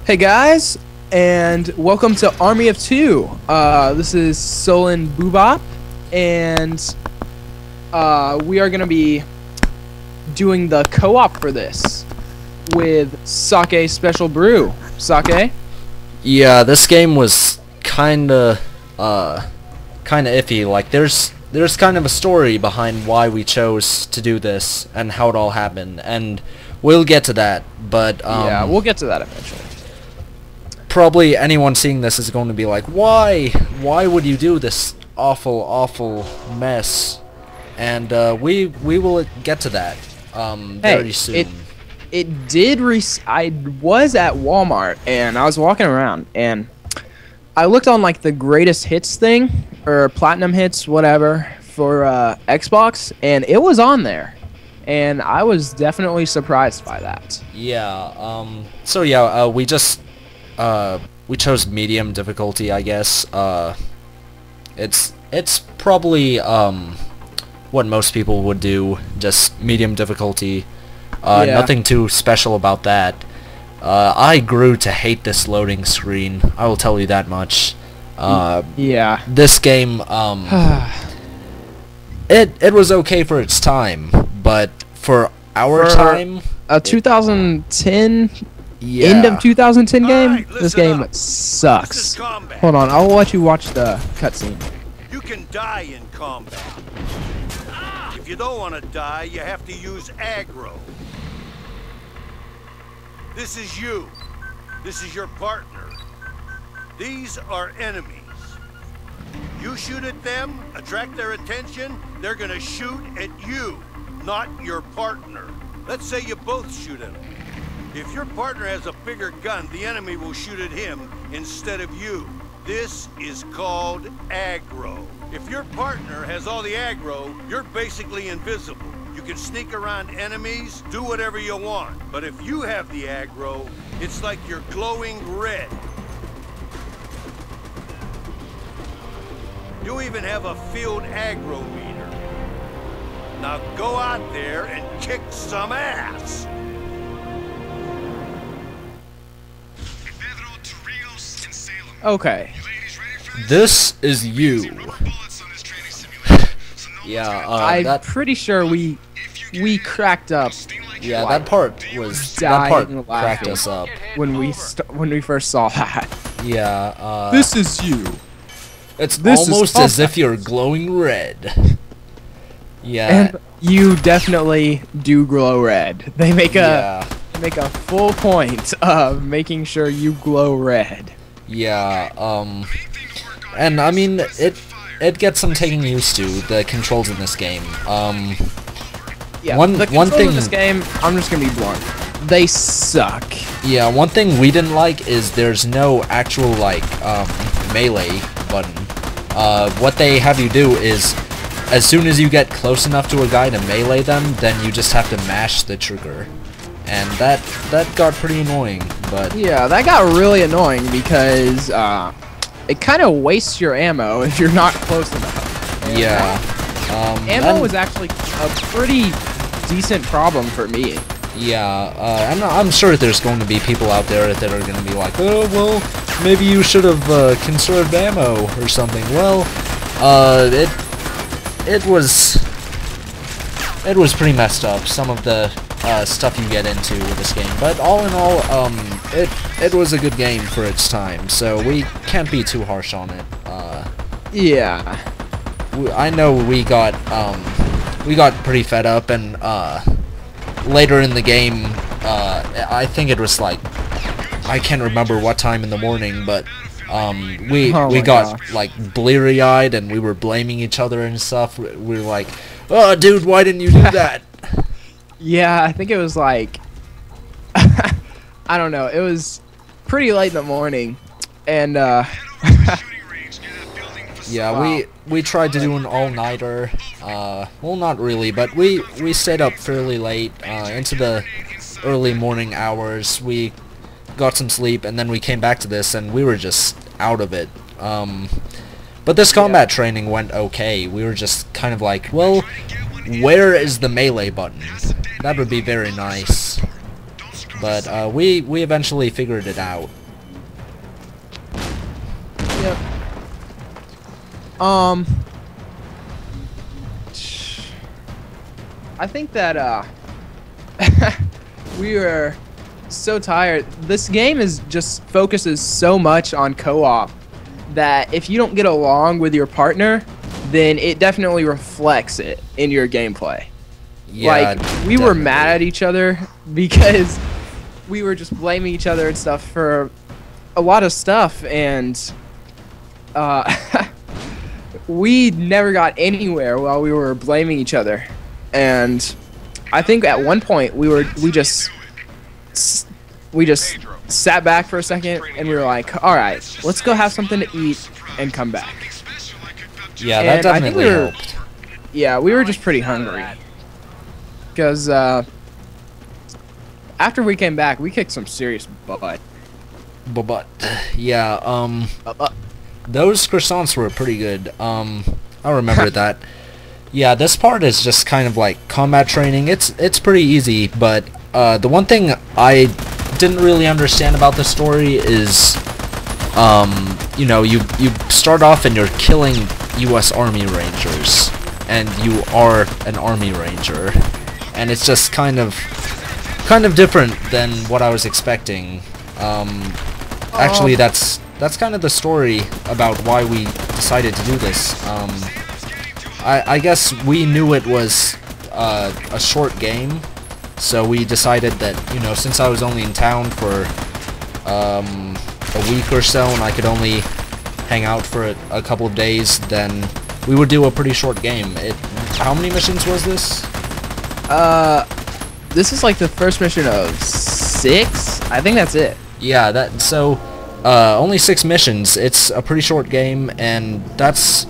Hey guys, and welcome to Army of Two. This is SullenBooboop, and we are gonna be doing the co-op for this with SakeSpecialBrew. Sake? Yeah, this game was kinda iffy. Like, there's kind of a story behind why we chose to do this and how it all happened, and we'll get to that. But yeah, we'll get to that eventually. Probably anyone seeing this is going to be like, why would you do this awful mess? And we will get to that very soon. It did I was at Walmart and I was walking around and I looked on like the greatest hits thing or platinum hits, whatever, for Xbox, and it was on there. And I was definitely surprised by that. Yeah, so yeah, we just we chose medium difficulty, I guess. It's probably what most people would do, just medium difficulty. Yeah. Nothing too special about that. I grew to hate this loading screen, I will tell you that much. Yeah. This game, it was okay for its time, but for our time... A 2010... Yeah. End of 2010 game? Right, this game sucks. Hold on, I'll let you watch the cutscene. You can die in combat. If you don't want to die, you have to use aggro. This is you. This is your partner. These are enemies. You shoot at them, attract their attention, they're gonna shoot at you, not your partner. Let's say you both shoot at them. If your partner has a bigger gun, the enemy will shoot at him instead of you. This is called aggro. If your partner has all the aggro, you're basically invisible. You can sneak around enemies, do whatever you want. But if you have the aggro, it's like you're glowing red. You even have a field aggro meter. Now go out there and kick some ass. Okay. This is you. Yeah, I'm pretty sure we cracked up. Yeah, like, that part dying cracked us up. when we first saw that. Yeah, This is you. it's this almost is as if you're glowing red. Yeah. And you definitely do glow red. They make a full point of making sure you glow red. Yeah, and I mean, it gets some taking used to, the controls in this game. Yeah, one thing in this game, I'm just gonna be blunt, they suck. Yeah, one thing we didn't like is there's no actual, like, melee button. What they have you do is, as soon as you get close enough to a guy to melee them, then you just have to mash the trigger. And that got pretty annoying, but... Yeah, that got really annoying because, it kind of wastes your ammo if you're not close enough. And yeah. ammo was actually a pretty decent problem for me. Yeah, I'm sure there's going to be people out there that are going to be like, oh, well, maybe you should have conserved ammo or something. Well, it was pretty messed up, some of the stuff you get into with this game. But all in all, it was a good game for its time, so we can't be too harsh on it. Yeah. I know we got pretty fed up, and later in the game, I think it was like, I can't remember what time in the morning, but we got like bleary-eyed and we were blaming each other and stuff. We were like, oh dude, why didn't you do that? Yeah, I think it was like, I don't know, it was pretty late in the morning, and yeah, wow. we tried to do an all-nighter, well, not really, but we stayed up fairly late, into the early morning hours. We got some sleep, and then we came back to this, and we were just out of it. But this combat training went okay. We were just kind of like, well, where is the melee button? That would be very nice. but we eventually figured it out. Yep. I think that we were so tired. This game is just focuses so much on co-op that if you don't get along with your partner, then it definitely reflects it in your gameplay. Yeah, like we were mad at each other because we were just blaming each other and stuff for a lot of stuff, and we never got anywhere while we were blaming each other. And I think at one point we just sat back for a second and we were like, all right, let's go have something to eat and come back. Yeah, that definitely helped. Yeah, we were just pretty hungry because after we came back, we kicked some serious butt. But yeah, those croissants were pretty good. I remember that. Yeah, this part is just kind of like combat training. It's pretty easy, but the one thing I didn't really understand about the story is, you know, you start off and you're killing U.S. Army Rangers, and you are an Army Ranger, and it's just kind of different than what I was expecting. Actually, that's kind of the story about why we decided to do this. I guess we knew it was a short game, so we decided that, you know, since I was only in town for a week or so and I could only hang out for a couple of days, then we would do a pretty short game. How many missions was this? This is like the first mission of 6. I think that's it. Yeah, only 6 missions. It's a pretty short game, and that's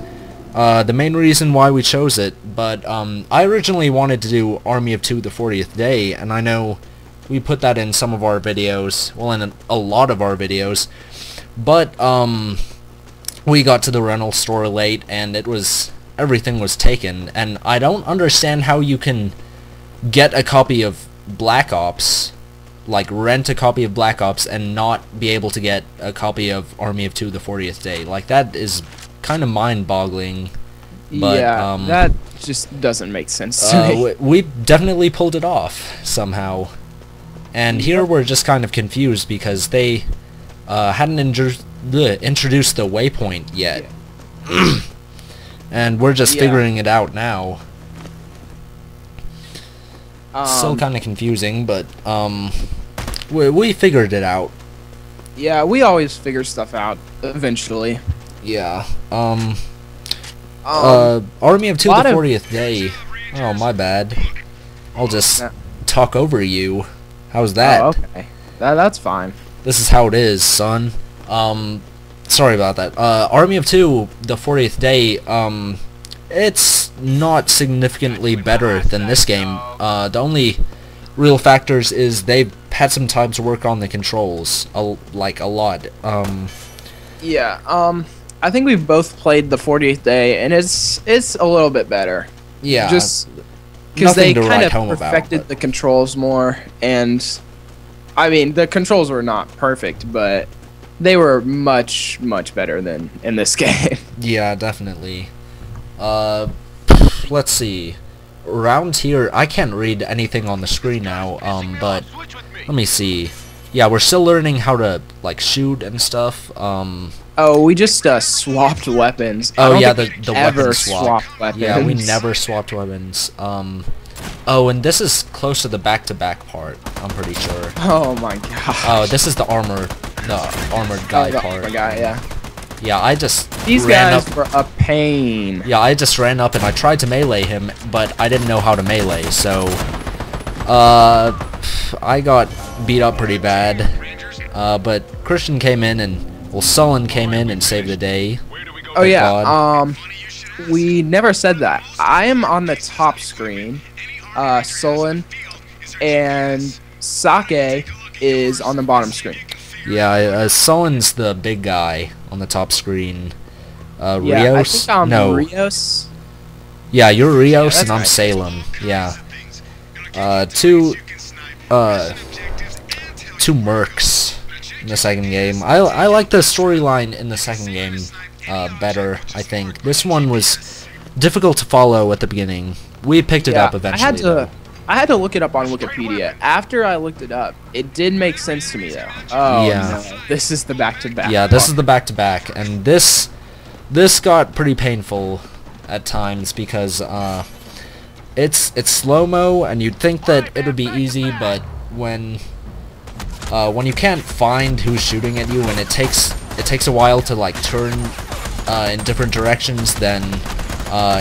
the main reason why we chose it. But I originally wanted to do Army of Two: The 40th Day, and I know we put that in some of our videos, well, in a lot of our videos, but we got to the rental store late, and everything was taken, and I don't understand how you can get a copy of Black Ops, like rent a copy of Black Ops, and not be able to get a copy of Army of Two: The 40th Day. Like, that is kind of mind-boggling. But, yeah, that just doesn't make sense to me. We definitely pulled it off somehow. And here we're just kind of confused because they hadn't introduced the waypoint yet. Yeah. And we're just figuring it out now. Still kind of confusing, but we figured it out. Yeah, we always figure stuff out eventually. Yeah. Army of Two: The 40th Day. Oh, my bad. I'll just talk over you. How's that? Oh, okay. That's fine. This is how it is, son. Sorry about that. Army of Two: The 40th Day, it's not significantly better than this game. The only real factors is they've had some time to work on the controls, like a lot. Yeah, I think we've both played the 40th Day, and it's a little bit better. Yeah. Just because they kind of perfected the controls more, and I mean, the controls were not perfect, but they were much better than in this game. Yeah, definitely. Let's see. Around here, I can't read anything on the screen now, but let me see. Yeah, we're still learning how to, like, shoot and stuff. Oh, we just swapped weapons. Oh, yeah, the weapon swap. Weapons. Yeah, we never swapped weapons. Oh, and this is close to the back-to-back part, I'm pretty sure. Oh my god. Oh, this is the armored guy part. Armored guy, yeah. Yeah, These guys were a pain. Yeah, I just ran up and I tried to melee him, but I didn't know how to melee, so I got beat up pretty bad. But Christian came in and, well, Sullen came in and saved the day. Oh yeah, we never said that. I am on the top screen, Sullen, and Sake is on the bottom screen. Yeah, Sullen's the big guy on the top screen. Yeah, Rios? I think No. Rios. Yeah, you're Rios and I'm right. Salem. Yeah. two mercs in the second game. I like the storyline in the second game better, I think. This one was difficult to follow at the beginning. We picked it up eventually. I had to look it up on Wikipedia. After I looked it up, it did make sense to me though. Oh yeah. No, this is the back-to-back. Yeah, this is the back-to-back, and this got pretty painful at times because it's slow-mo, and you'd think that it would be easy, but when you can't find who's shooting at you, and it takes a while to like turn in different directions, then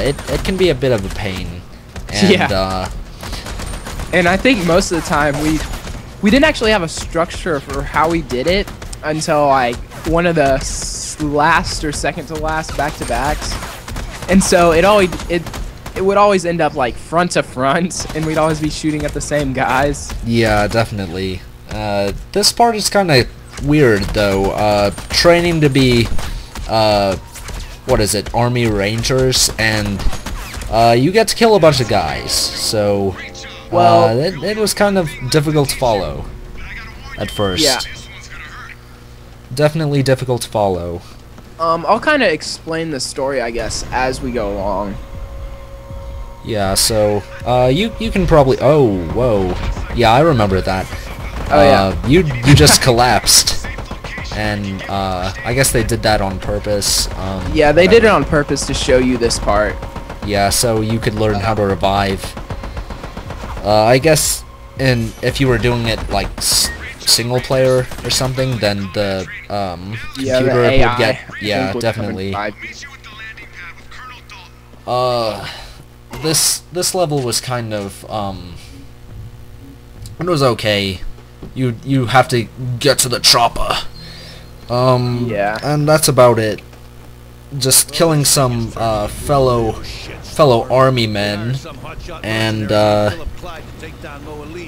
it can be a bit of a pain. And, yeah. And I think most of the time we didn't actually have a structure for how we did it until like one of the last or second to last back-to-backs, and so it would always end up like front to front, and we'd always be shooting at the same guys. Yeah, definitely. This part is kind of weird though. Training to be what is it, Army Rangers, and you get to kill a bunch of guys, so well, it was kind of difficult to follow at first. Yeah. Definitely difficult to follow. I'll kind of explain the story, I guess, as we go along. Yeah, so you can probably whoa. Yeah, I remember that. Oh yeah. You just collapsed. And I guess they did that on purpose. Yeah, they did it on purpose to show you this part. Yeah, so you could learn how to revive. I guess, and if you were doing it like single player or something, then the computer would get definitely. This level was kind of it was okay. You have to get to the chopper. Yeah. And that's about it. Just killing some fellow army men, and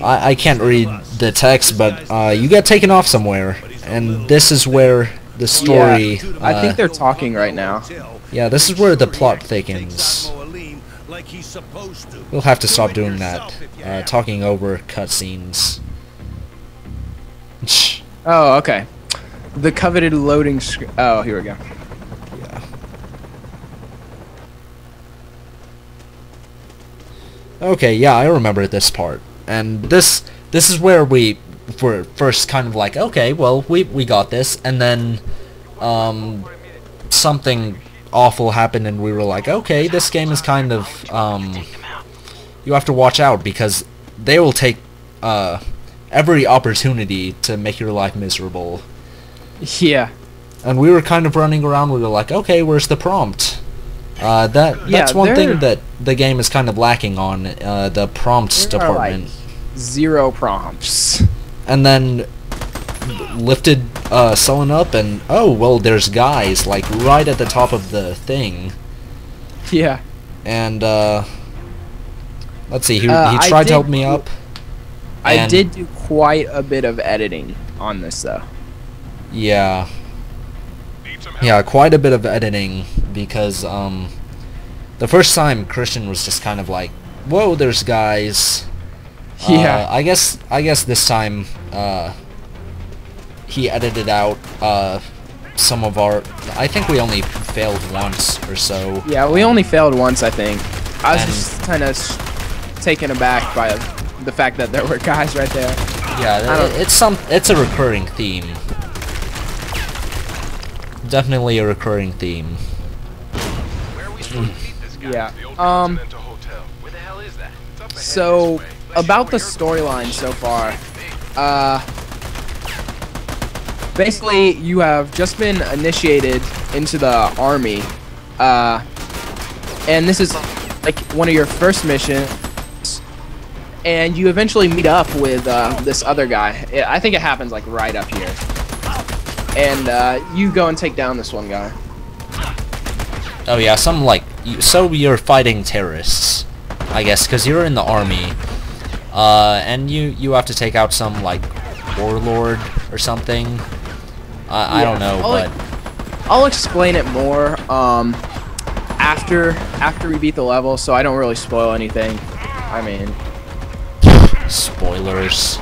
I can't read the text, but you get taken off somewhere, and this is where the story. Yeah, I think they're talking right now. Yeah, this is where the plot thickens. We'll have to stop doing that, talking over cutscenes. Oh, okay. The coveted loading screen. Oh, here we go. Yeah. Okay, yeah, I remember this part. And this is where we were first kind of like, okay, well, we got this, and then something awful happened, and we were like, okay, this game is kind of you have to watch out, because they will take every opportunity to make your life miserable. Yeah. And we were kind of running around, we were like, okay, where's the prompt? That's one thing that the game is kind of lacking on, the prompts department. Like 0 prompts. And then lifted Sullen up, and oh, well, there's guys, like, right at the top of the thing. Yeah. And, let's see, he tried to help me up. I did do quite a bit of editing on this, though. Yeah. Yeah, quite a bit of editing, because the first time Christian was just kind of like, whoa, there's guys. Yeah. I guess this time he edited out some of our. I think we only failed once or so. Yeah, we only failed once, I think. I was just kind of taken aback by the fact that there were guys right there. Yeah, it's a recurring theme. Definitely a recurring theme. Yeah. So about the storyline so far, basically you have just been initiated into the army, and this is like one of your first missions, and you eventually meet up with this other guy. I think it happens like right up here. And you go and take down this one guy. Oh yeah, some like so you're fighting terrorists, I guess, because you're in the army, and you have to take out some like warlord or something. I don't know, but I'll explain it more after we beat the level, so I don't really spoil anything. I mean, spoilers.